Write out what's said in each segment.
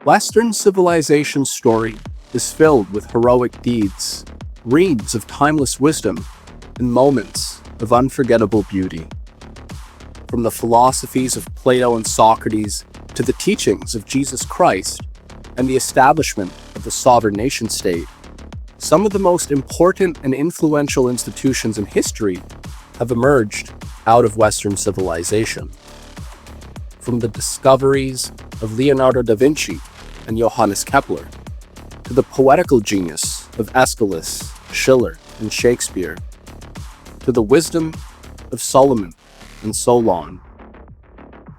Western civilization's story is filled with heroic deeds, reeds of timeless wisdom, and moments of unforgettable beauty. From the philosophies of Plato and Socrates to the teachings of Jesus Christ and the establishment of the sovereign nation-state, some of the most important and influential institutions in history have emerged out of Western civilization. From the discoveries of Leonardo da Vinci and Johannes Kepler, to the poetical genius of Aeschylus, Schiller, and Shakespeare, to the wisdom of Solomon and Solon,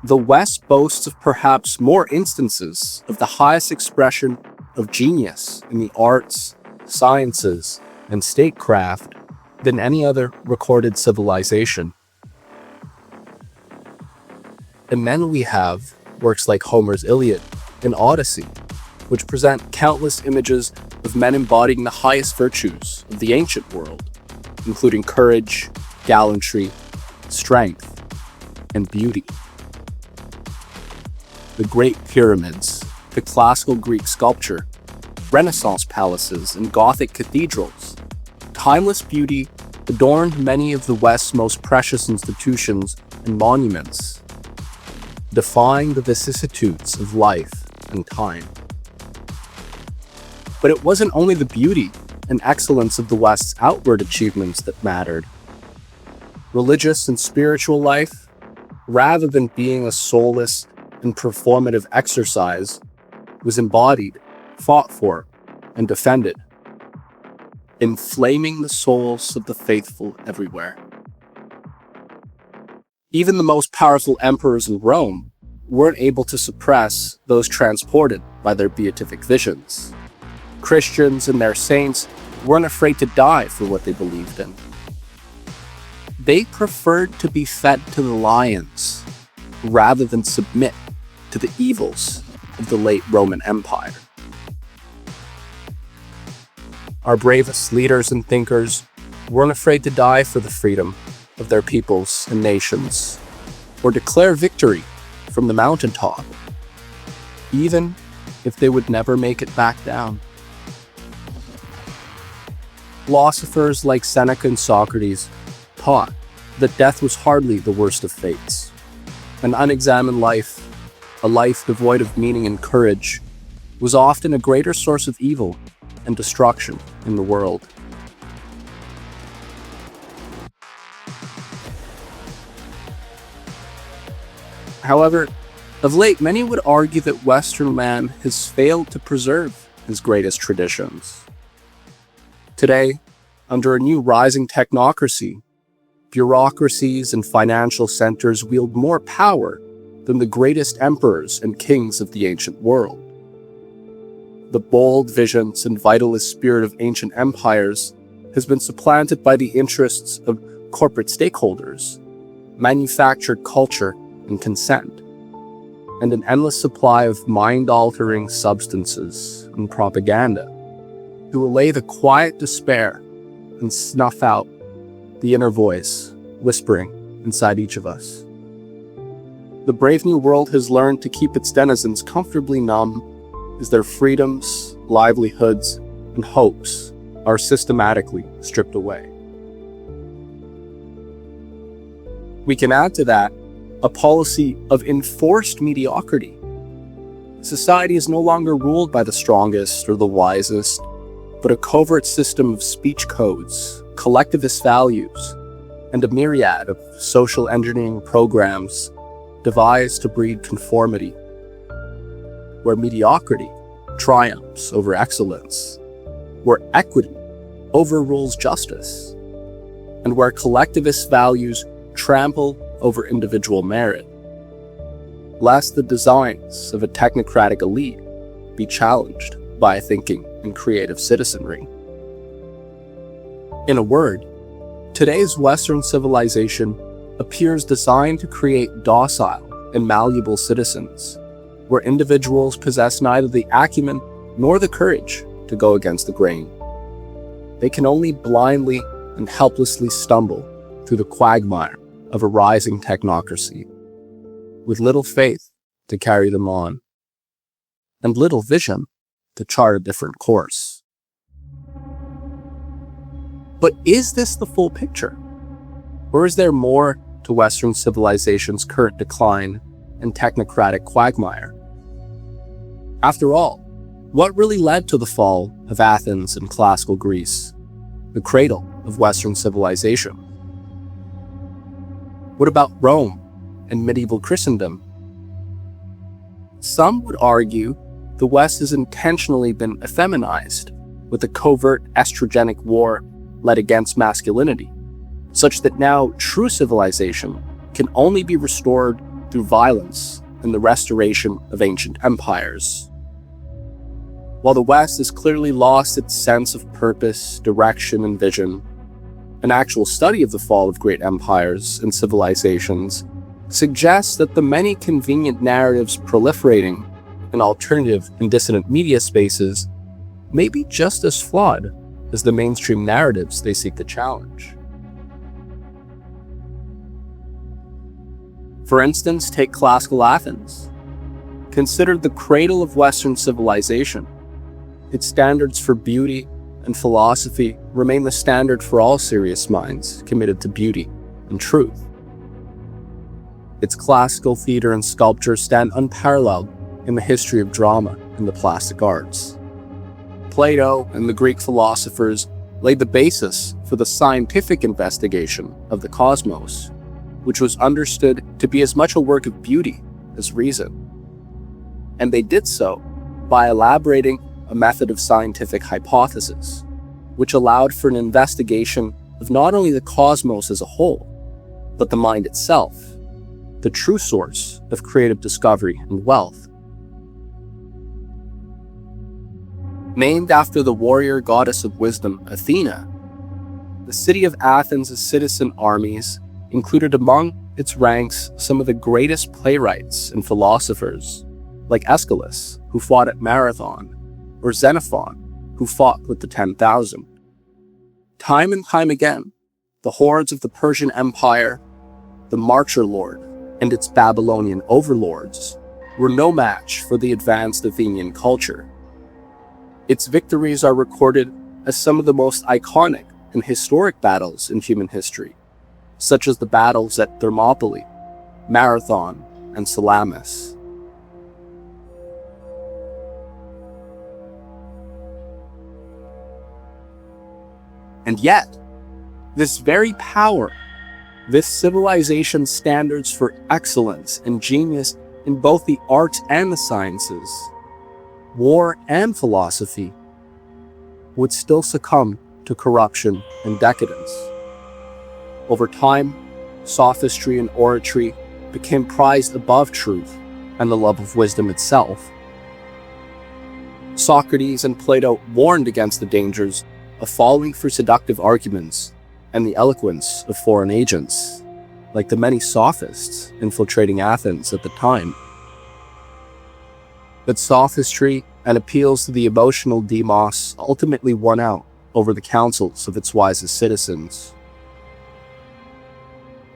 the West boasts of perhaps more instances of the highest expression of genius in the arts, sciences, and statecraft than any other recorded civilization. And then we have works like Homer's Iliad and Odyssey, which present countless images of men embodying the highest virtues of the ancient world, including courage, gallantry, strength, and beauty. The Great Pyramids, the classical Greek sculpture, Renaissance palaces, and Gothic cathedrals, timeless beauty adorned many of the West's most precious institutions and monuments, defying the vicissitudes of life and time. But it wasn't only the beauty and excellence of the West's outward achievements that mattered. Religious and spiritual life, rather than being a soulless and performative exercise, was embodied, fought for, and defended, inflaming the souls of the faithful everywhere. Even the most powerful emperors in Rome weren't able to suppress those transported by their beatific visions. Christians and their saints weren't afraid to die for what they believed in. They preferred to be fed to the lions rather than submit to the evils of the late Roman Empire. Our bravest leaders and thinkers weren't afraid to die for the freedom of their peoples and nations, or declare victory from the mountaintop, even if they would never make it back down. Philosophers like Seneca and Socrates taught that death was hardly the worst of fates. An unexamined life, a life devoid of meaning and courage, was often a greater source of evil and destruction in the world. However, of late, many would argue that Western man has failed to preserve his greatest traditions. Today, under a new rising technocracy, bureaucracies and financial centers wield more power than the greatest emperors and kings of the ancient world. The bold visions and vitalist spirit of ancient empires has been supplanted by the interests of corporate stakeholders, manufactured culture and consent, and an endless supply of mind-altering substances and propaganda to allay the quiet despair and snuff out the inner voice whispering inside each of us. The brave new world has learned to keep its denizens comfortably numb as their freedoms, livelihoods, and hopes are systematically stripped away. We can add to that a policy of enforced mediocrity. Society is no longer ruled by the strongest or the wisest, but a covert system of speech codes, collectivist values, and a myriad of social engineering programs devised to breed conformity, where mediocrity triumphs over excellence, where equity overrules justice, and where collectivist values trample over individual merit, lest the designs of a technocratic elite be challenged by a thinking and creative citizenry. In a word, today's Western civilization appears designed to create docile and malleable citizens, where individuals possess neither the acumen nor the courage to go against the grain. They can only blindly and helplessly stumble through the quagmire of a rising technocracy, with little faith to carry them on. and little vision to chart a different course. But is this the full picture? Or is there more to Western civilization's current decline and technocratic quagmire? After all, what really led to the fall of Athens and classical Greece, the cradle of Western civilization? What about Rome and medieval Christendom? Some would argue the West has intentionally been effeminized with a covert estrogenic war led against masculinity, such that now true civilization can only be restored through violence and the restoration of ancient empires. While the West has clearly lost its sense of purpose, direction, and vision, an actual study of the fall of great empires and civilizations suggests that the many convenient narratives proliferating in alternative and dissident media spaces may be just as flawed as the mainstream narratives they seek to challenge. For instance, take classical Athens. Considered the cradle of Western civilization, its standards for beauty and philosophy remain the standard for all serious minds committed to beauty and truth. Its classical theater and sculpture stand unparalleled in the history of drama and the plastic arts. Plato and the Greek philosophers laid the basis for the scientific investigation of the cosmos, which was understood to be as much a work of beauty as reason. And they did so by elaborating a method of scientific hypothesis, which allowed for an investigation of not only the cosmos as a whole, but the mind itself, the true source of creative discovery and wealth. Named after the warrior goddess of wisdom, Athena, the city of Athens' citizen armies included among its ranks some of the greatest playwrights and philosophers, like Aeschylus, who fought at Marathon, or Xenophon, who fought with the 10,000. Time and time again, the hordes of the Persian Empire, the Marcher Lord, and its Babylonian overlords were no match for the advanced Athenian culture. Its victories are recorded as some of the most iconic and historic battles in human history, such as the battles at Thermopylae, Marathon, and Salamis. And yet, this very power, this civilization's standards for excellence and genius in both the arts and the sciences, war and philosophy, would still succumb to corruption and decadence. Over time, sophistry and oratory became prized above truth and the love of wisdom itself. Socrates and Plato warned against the dangers of falling for seductive arguments and the eloquence of foreign agents, like the many sophists infiltrating Athens at the time. But sophistry and appeals to the emotional demos ultimately won out over the counsels of its wisest citizens.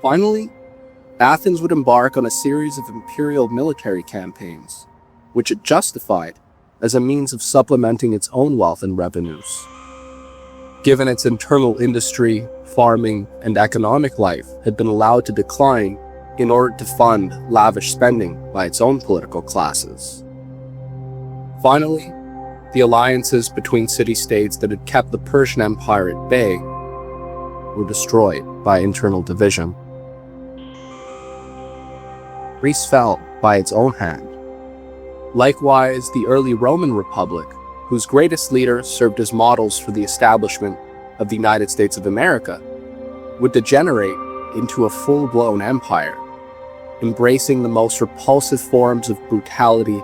Finally, Athens would embark on a series of imperial military campaigns, which it justified as a means of supplementing its own wealth and revenues. Given its internal industry, farming, and economic life had been allowed to decline in order to fund lavish spending by its own political classes. Finally, the alliances between city-states that had kept the Persian Empire at bay were destroyed by internal division. Greece fell by its own hand. Likewise, the early Roman Republic, whose greatest leaders served as models for the establishment of the United States of America, would degenerate into a full-blown empire, embracing the most repulsive forms of brutality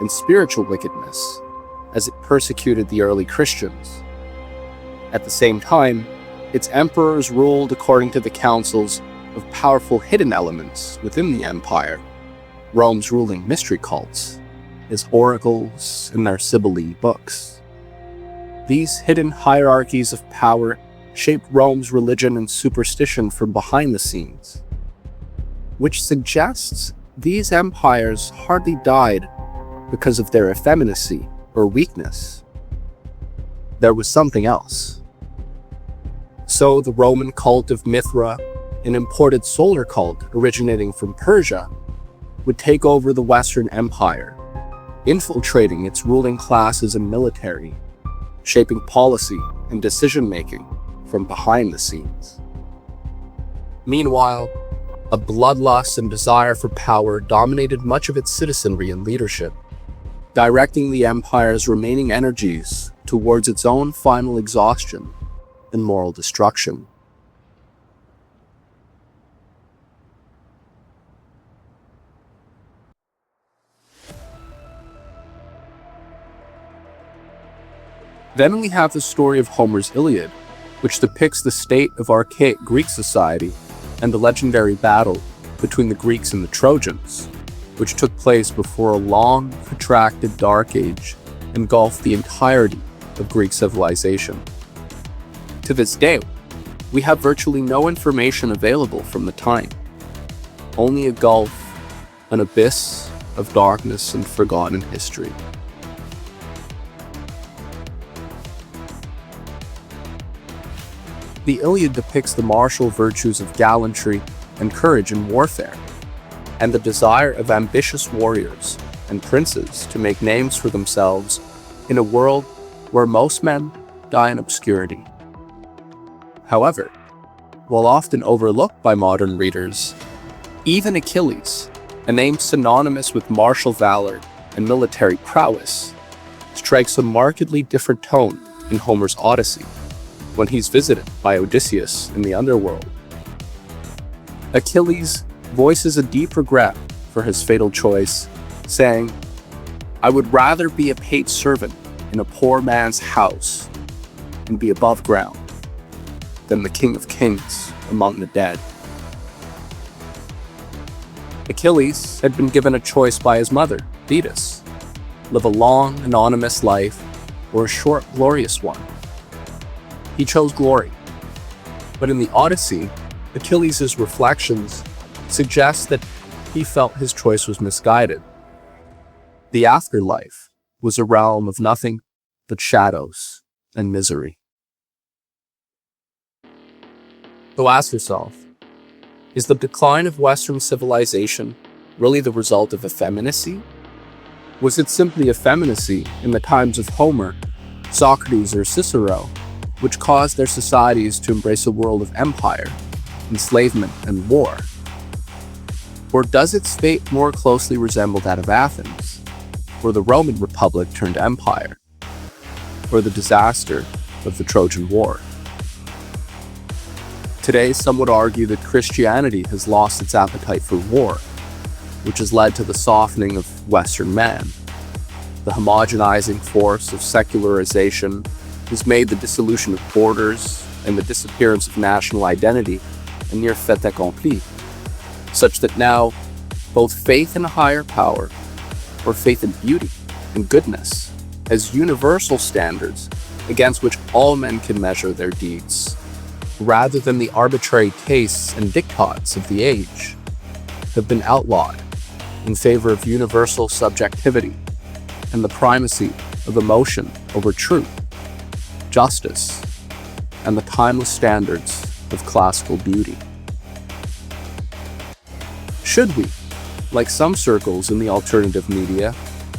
and spiritual wickedness as it persecuted the early Christians. At the same time, its emperors ruled according to the counsels of powerful hidden elements within the empire, Rome's ruling mystery cults, its oracles and their Sibylle books. These hidden hierarchies of power shaped Rome's religion and superstition from behind the scenes, which suggests these empires hardly died because of their effeminacy or weakness. There was something else. So the Roman cult of Mithra, an imported solar cult originating from Persia, would take over the Western Empire, infiltrating its ruling classes and military, shaping policy and decision-making from behind the scenes. Meanwhile, a bloodlust and desire for power dominated much of its citizenry and leadership, directing the empire's remaining energies towards its own final exhaustion and moral destruction. Then we have the story of Homer's Iliad, which depicts the state of archaic Greek society and the legendary battle between the Greeks and the Trojans, which took place before a long, protracted dark age engulfed the entirety of Greek civilization. To this day, we have virtually no information available from the time, only a gulf, an abyss of darkness and forgotten history. The Iliad depicts the martial virtues of gallantry and courage in warfare, and the desire of ambitious warriors and princes to make names for themselves in a world where most men die in obscurity. However, while often overlooked by modern readers, even Achilles, a name synonymous with martial valor and military prowess, strikes a markedly different tone in Homer's Odyssey, when he's visited by Odysseus in the underworld. Achilles voices a deep regret for his fatal choice, saying, "I would rather be a paid servant in a poor man's house and be above ground than the king of kings among the dead." Achilles had been given a choice by his mother, Thetis: live a long, anonymous life or a short, glorious one. He chose glory. But in the Odyssey, Achilles' reflections suggest that he felt his choice was misguided. The afterlife was a realm of nothing but shadows and misery. So ask yourself, is the decline of Western civilization really the result of effeminacy? Was it simply effeminacy in the times of Homer, Socrates, or Cicero, which caused their societies to embrace a world of empire, enslavement, and war? Or does its fate more closely resemble that of Athens, where the Roman Republic turned empire, or the disaster of the Trojan War? Today, some would argue that Christianity has lost its appetite for war, which has led to the softening of Western man. The homogenizing force of secularization has made the dissolution of borders and the disappearance of national identity a near fait accompli, such that now both faith in a higher power, or faith in beauty and goodness, as universal standards against which all men can measure their deeds, rather than the arbitrary tastes and diktats of the age, have been outlawed in favor of universal subjectivity and the primacy of emotion over truth, justice, and the timeless standards of classical beauty. Should we, like some circles in the alternative media,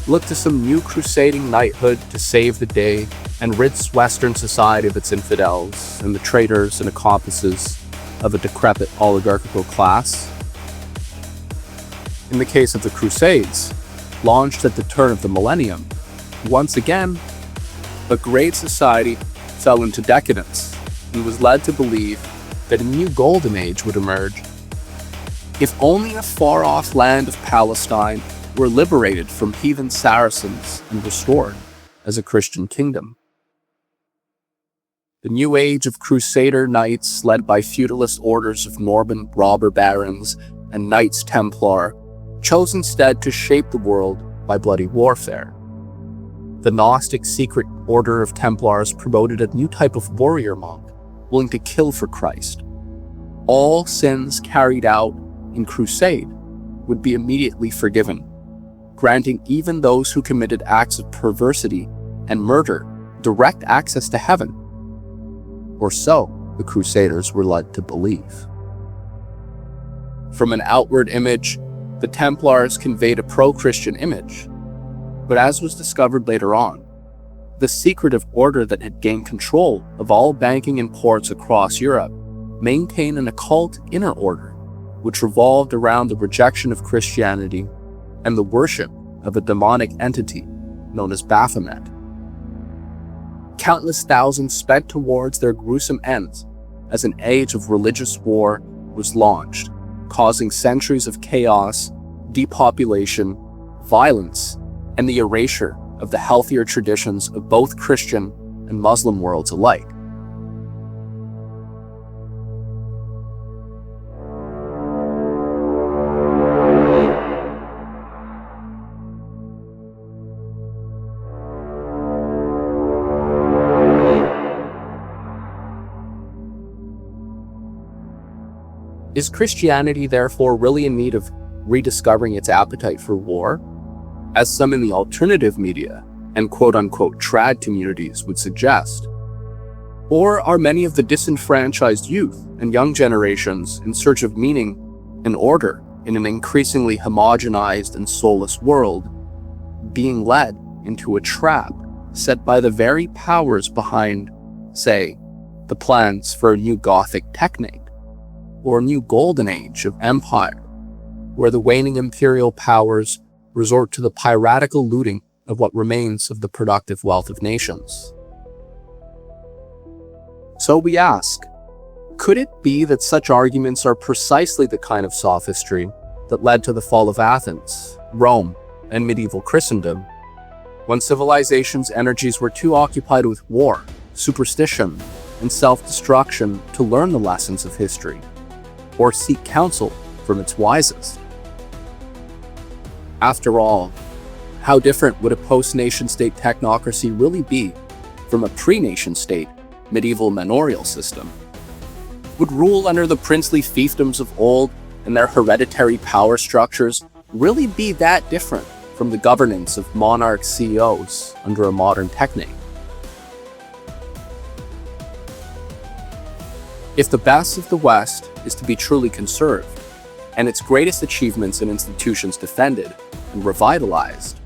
look to some new crusading knighthood to save the day and rid Western society of its infidels and the traitors and accomplices of a decrepit oligarchical class? In the case of the Crusades, launched at the turn of the millennium, once again, a great society fell into decadence and was led to believe that a new golden age would emerge. If only a far-off land of Palestine were liberated from heathen Saracens and restored as a Christian kingdom. The new age of crusader knights led by feudalist orders of Norman robber barons and Knights Templar chose instead to shape the world by bloody warfare. The Gnostic secret order of Templars promoted a new type of warrior monk, willing to kill for Christ. All sins carried out in crusade would be immediately forgiven, granting even those who committed acts of perversity and murder direct access to heaven. Or so the Crusaders were led to believe. From an outward image, the Templars conveyed a pro-Christian image, but as was discovered later on, the secretive order that had gained control of all banking and ports across Europe maintained an occult inner order, which revolved around the rejection of Christianity and the worship of a demonic entity known as Baphomet. Countless thousands sped towards their gruesome ends as an age of religious war was launched, causing centuries of chaos, depopulation, violence, and the erasure of the healthier traditions of both Christian and Muslim worlds alike. Is Christianity therefore really in need of rediscovering its appetite for war, as some in the alternative media and quote-unquote trad communities would suggest? Or are many of the disenfranchised youth and young generations in search of meaning and order in an increasingly homogenized and soulless world being led into a trap set by the very powers behind, say, the plans for a new Gothic technate, or a new golden age of empire, where the waning imperial powers resort to the piratical looting of what remains of the productive wealth of nations? So we ask, could it be that such arguments are precisely the kind of sophistry that led to the fall of Athens, Rome, and medieval Christendom, when civilization's energies were too occupied with war, superstition, and self-destruction to learn the lessons of history, or seek counsel from its wisest? After all, how different would a post-nation-state technocracy really be from a pre-nation-state medieval manorial system? Would rule under the princely fiefdoms of old and their hereditary power structures really be that different from the governance of monarch CEOs under a modern technate? If the best of the West is to be truly conserved, and its greatest achievements and institutions defended and revitalized,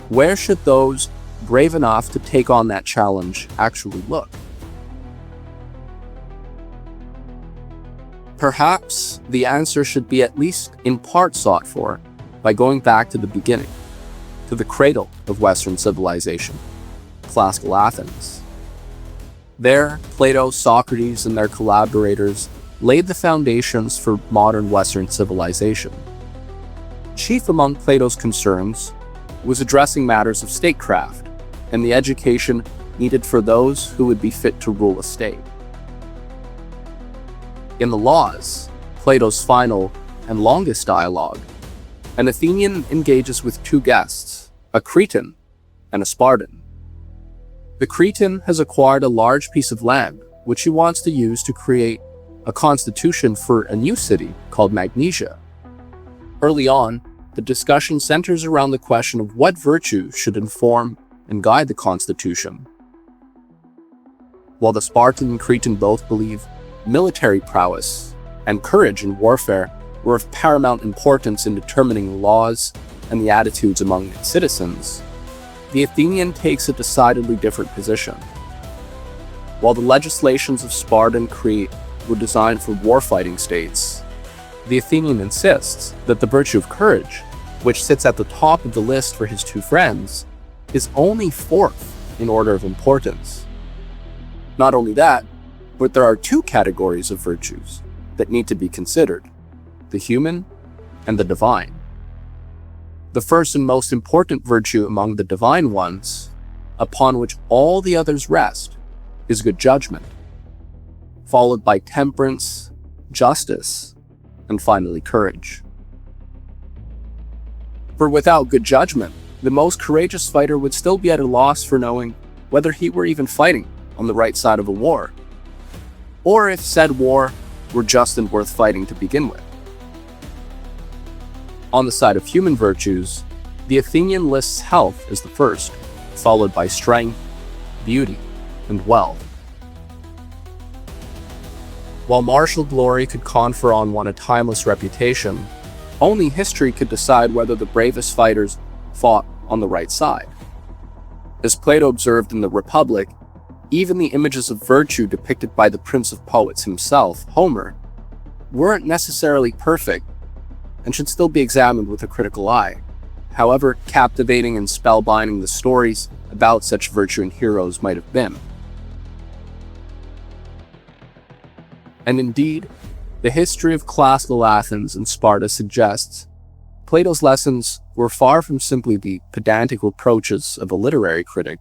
where should those brave enough to take on that challenge actually look? Perhaps the answer should be at least in part sought for by going back to the beginning, to the cradle of Western civilization, classical Athens. There, Plato, Socrates, and their collaborators laid the foundations for modern Western civilization. Chief among Plato's concerns was addressing matters of statecraft and the education needed for those who would be fit to rule a state. In the Laws, Plato's final and longest dialogue, an Athenian engages with two guests, a Cretan and a Spartan. The Cretan has acquired a large piece of land, which he wants to use to create a constitution for a new city called Magnesia. Early on, the discussion centers around the question of what virtue should inform and guide the constitution. While the Spartan and Cretan both believe military prowess and courage in warfare were of paramount importance in determining the laws and the attitudes among its citizens, the Athenian takes a decidedly different position. While the legislations of Sparta and Crete were designed for warfighting states, the Athenian insists that the virtue of courage, which sits at the top of the list for his two friends, is only fourth in order of importance. Not only that, but there are two categories of virtues that need to be considered: the human and the divine. The first and most important virtue among the divine ones, upon which all the others rest, is good judgment, followed by temperance, justice, and finally courage. For without good judgment, the most courageous fighter would still be at a loss for knowing whether he were even fighting on the right side of a war, or if said war were just and worth fighting to begin with. On the side of human virtues, The Athenian lists health as the first, followed by strength, beauty, and wealth. While martial glory could confer on one a timeless reputation, only history could decide whether the bravest fighters fought on the right side. As Plato observed in the Republic, even the images of virtue depicted by the prince of poets himself, Homer, weren't necessarily perfect and should still be examined with a critical eye, however captivating and spellbinding the stories about such virtue and heroes might have been. And indeed, the history of classical Athens and Sparta suggests Plato's lessons were far from simply the pedantic reproaches of a literary critic.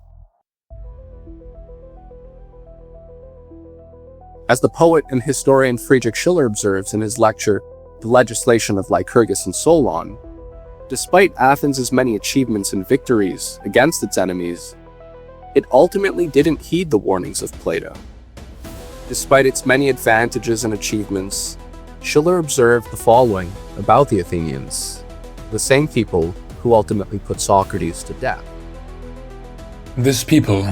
As the poet and historian Friedrich Schiller observes in his lecture, The Legislation of Lycurgus and Solon, despite Athens' many achievements and victories against its enemies, it ultimately didn't heed the warnings of Plato. Despite its many advantages and achievements, Schiller observed the following about the Athenians, the same people who ultimately put Socrates to death. This people,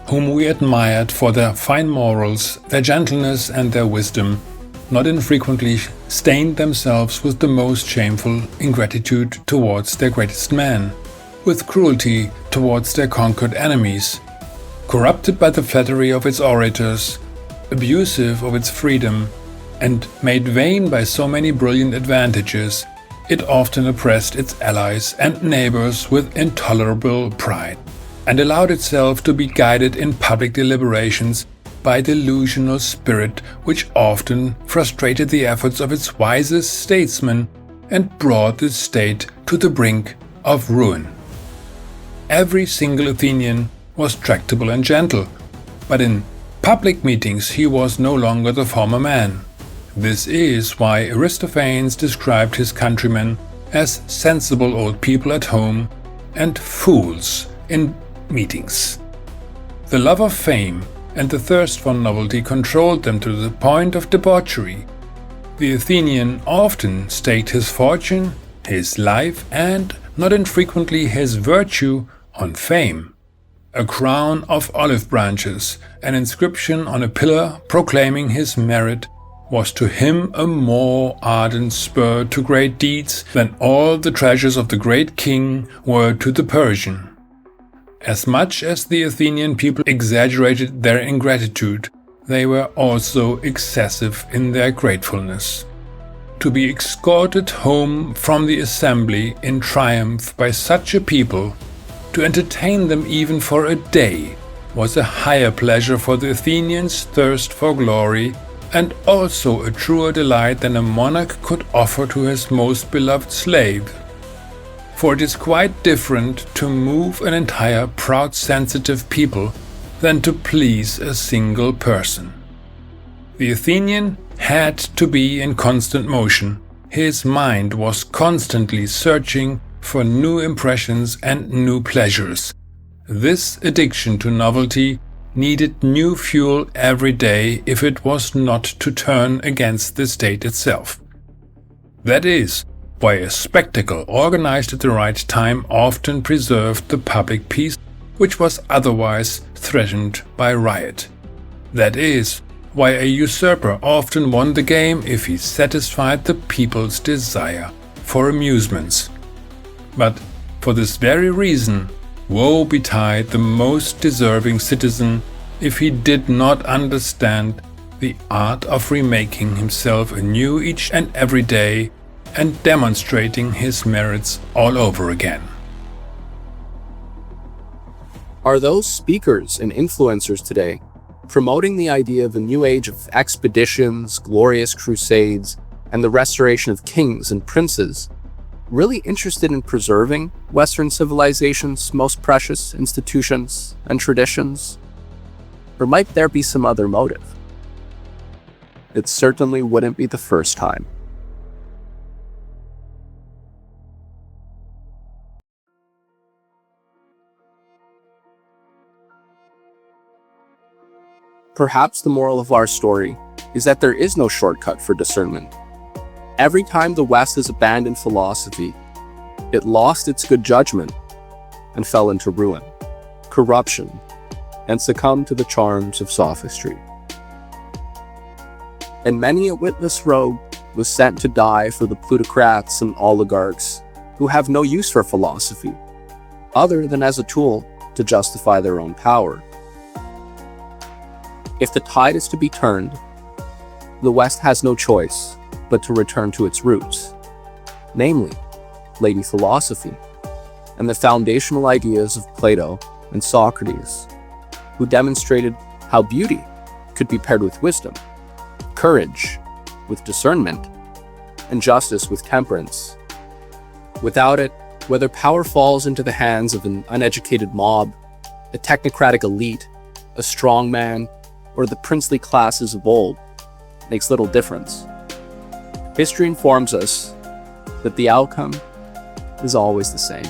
whom we admired for their fine morals, their gentleness and their wisdom, not infrequently stained themselves with the most shameful ingratitude towards their greatest man, with cruelty towards their conquered enemies, corrupted by the flattery of its orators, abusive of its freedom, and made vain by so many brilliant advantages, it often oppressed its allies and neighbors with intolerable pride, and allowed itself to be guided in public deliberations by delusional spirit which often frustrated the efforts of its wisest statesmen and brought the state to the brink of ruin. Every single Athenian was tractable and gentle, but in public meetings he was no longer the former man. This is why Aristophanes described his countrymen as sensible old people at home and fools in meetings. The love of fame and the thirst for novelty controlled them to the point of debauchery. The Athenian often staked his fortune, his life, and, not infrequently, his virtue on fame. A crown of olive branches, an inscription on a pillar proclaiming his merit, was to him a more ardent spur to great deeds than all the treasures of the great king were to the Persian. As much as the Athenian people exaggerated their ingratitude, they were also excessive in their gratefulness. To be escorted home from the assembly in triumph by such a people, to entertain them even for a day, was a higher pleasure for the Athenians' thirst for glory, and also a truer delight than a monarch could offer to his most beloved slave. For it is quite different to move an entire proud sensitive people than to please a single person. The Athenian had to be in constant motion. His mind was constantly searching for new impressions and new pleasures. This addiction to novelty needed new fuel every day if it was not to turn against the state itself. That is why a spectacle organized at the right time often preserved the public peace, which was otherwise threatened by riot. That is why a usurper often won the game if he satisfied the people's desire for amusements. But for this very reason, woe betide the most deserving citizen if he did not understand the art of remaking himself anew each and every day and demonstrating his merits all over again. Are those speakers and influencers today promoting the idea of a new age of expeditions, glorious crusades, and the restoration of kings and princes really interested in preserving Western civilization's most precious institutions and traditions? Or might there be some other motive? It certainly wouldn't be the first time. Perhaps the moral of our story is that there is no shortcut for discernment. Every time the West has abandoned philosophy, it lost its good judgment and fell into ruin, corruption, and succumbed to the charms of sophistry. And many a witless rogue was sent to die for the plutocrats and oligarchs who have no use for philosophy, other than as a tool to justify their own power. If the tide is to be turned, the West has no choice but to return to its roots, namely, lady philosophy, and the foundational ideas of Plato and Socrates, who demonstrated how beauty could be paired with wisdom, courage with discernment, and justice with temperance. Without it, whether power falls into the hands of an uneducated mob, a technocratic elite, a strongman, or the princely classes of old, makes little difference. History informs us that the outcome is always the same.